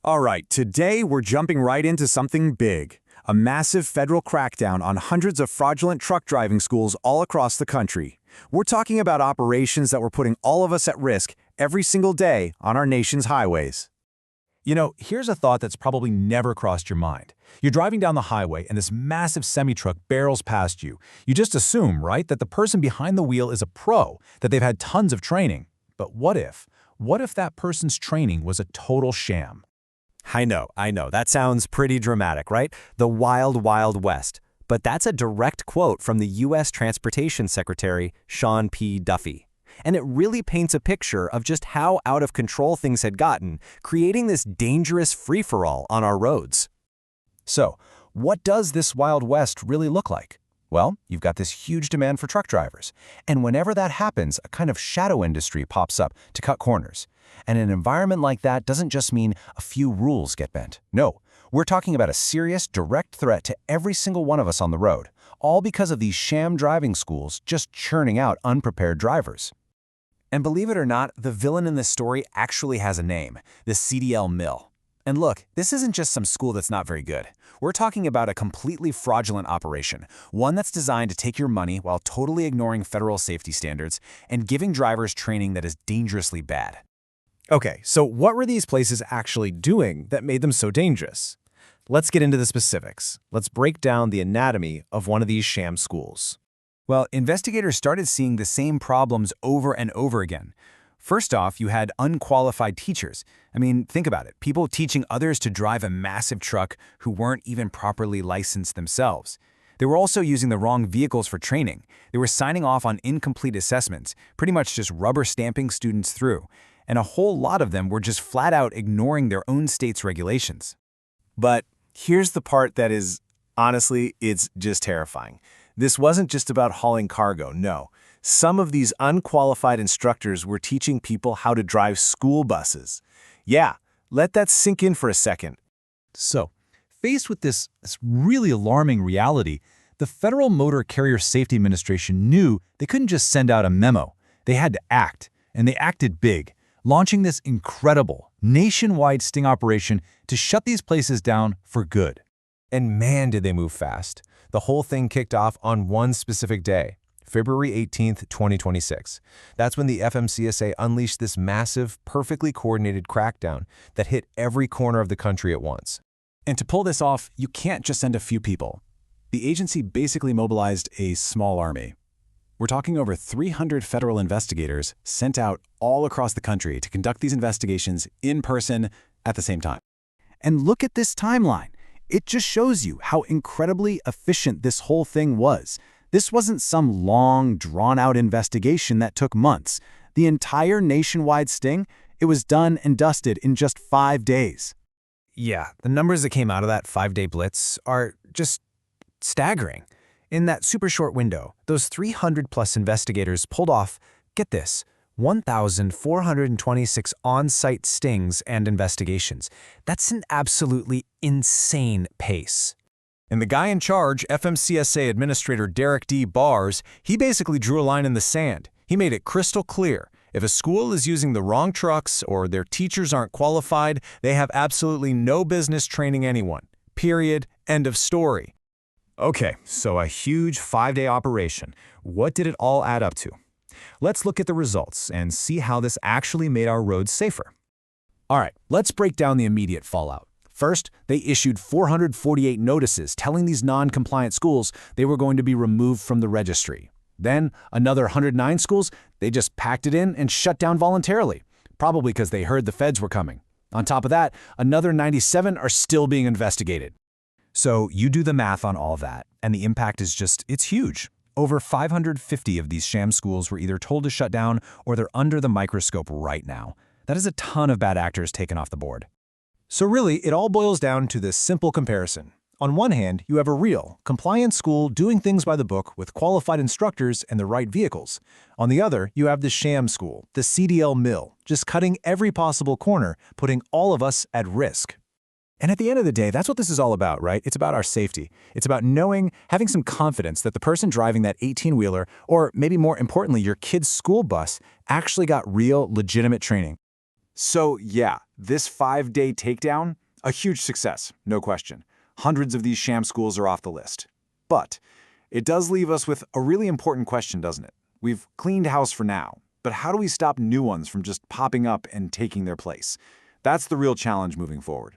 All right, today we're jumping right into something big. A massive federal crackdown on hundreds of fraudulent truck driving schools all across the country. We're talking about operations that were putting all of us at risk every single day on our nation's highways. Here's a thought that's probably never crossed your mind. You're driving down the highway and this massive semi-truck barrels past you. You just assume, right, that the person behind the wheel is a pro, that they've had tons of training. But what if? What if that person's training was a total sham? I know. That sounds pretty dramatic, right? The wild, wild west. But that's a direct quote from the U.S. Transportation Secretary, Sean P. Duffy. And it really paints a picture of just how out of control things had gotten, creating this dangerous free-for-all on our roads. So, what does this Wild West really look like? Well, you've got this huge demand for truck drivers. And whenever that happens, a kind of shadow industry pops up to cut corners. And an environment like that doesn't just mean a few rules get bent. No, we're talking about a serious, direct threat to every single one of us on the road, all because of these sham driving schools just churning out unprepared drivers. And believe it or not, the villain in this story actually has a name, the CDL Mill. And look, this isn't just some school that's not very good. We're talking about a completely fraudulent operation, one that's designed to take your money while totally ignoring federal safety standards and giving drivers training that is dangerously bad. Okay, so what were these places actually doing that made them so dangerous? Let's get into the specifics. Let's break down the anatomy of one of these sham schools. Well, investigators started seeing the same problems over and over again. First off, you had unqualified teachers. I mean, think about it. People teaching others to drive a massive truck who weren't even properly licensed themselves. They were also using the wrong vehicles for training. They were signing off on incomplete assessments, pretty much just rubber stamping students through. And a whole lot of them were just flat out ignoring their own state's regulations. But here's the part that is, honestly, it's just terrifying. This wasn't just about hauling cargo, no. Some of these unqualified instructors were teaching people how to drive school buses. Yeah, let that sink in for a second. So, faced with this really alarming reality, the Federal Motor Carrier Safety Administration knew they couldn't just send out a memo. They had to act, and they acted big, launching this incredible, nationwide sting operation to shut these places down for good. And man, did they move fast. The whole thing kicked off on one specific day, February 18th, 2026. That's when the FMCSA unleashed this massive, perfectly coordinated crackdown that hit every corner of the country at once. And to pull this off, you can't just send a few people. The agency basically mobilized a small army. We're talking over 300 federal investigators sent out all across the country to conduct these investigations in person at the same time. And look at this timeline. It just shows you how incredibly efficient this whole thing was. This wasn't some long, drawn-out investigation that took months. The entire nationwide sting, it was done and dusted in just 5 days. Yeah, the numbers that came out of that 5-day blitz are just staggering. In that super short window, those 300-plus investigators pulled off, get this, 1,426 on-site stings and investigations. That's an absolutely insane pace. And the guy in charge, FMCSA Administrator Derek D. Bars, he basically drew a line in the sand. He made it crystal clear. If a school is using the wrong trucks or their teachers aren't qualified, they have absolutely no business training anyone. Period. End of story. Okay, so a huge 5-day operation. What did it all add up to? Let's look at the results and see how this actually made our roads safer. All right, let's break down the immediate fallout. First, they issued 448 notices telling these non-compliant schools they were going to be removed from the registry. Then, another 109 schools, they just packed it in and shut down voluntarily, probably because they heard the feds were coming. On top of that, another 97 are still being investigated. So you do the math on all that, and the impact is it's huge. Over 550 of these sham schools were either told to shut down or they're under the microscope right now. That is a ton of bad actors taken off the board. So really, it all boils down to this simple comparison. On one hand, you have a real, compliant school doing things by the book with qualified instructors and the right vehicles. On the other, you have the sham school, the CDL Mill, just cutting every possible corner, putting all of us at risk. And at the end of the day, that's what this is all about, right? It's about our safety. It's about knowing, having some confidence that the person driving that 18-wheeler, or maybe more importantly, your kid's school bus, actually got real, legitimate training. So yeah, this 5-day takedown, a huge success, no question. Hundreds of these sham schools are off the list. But it does leave us with a really important question, doesn't it? We've cleaned house for now, but how do we stop new ones from just popping up and taking their place? That's the real challenge moving forward.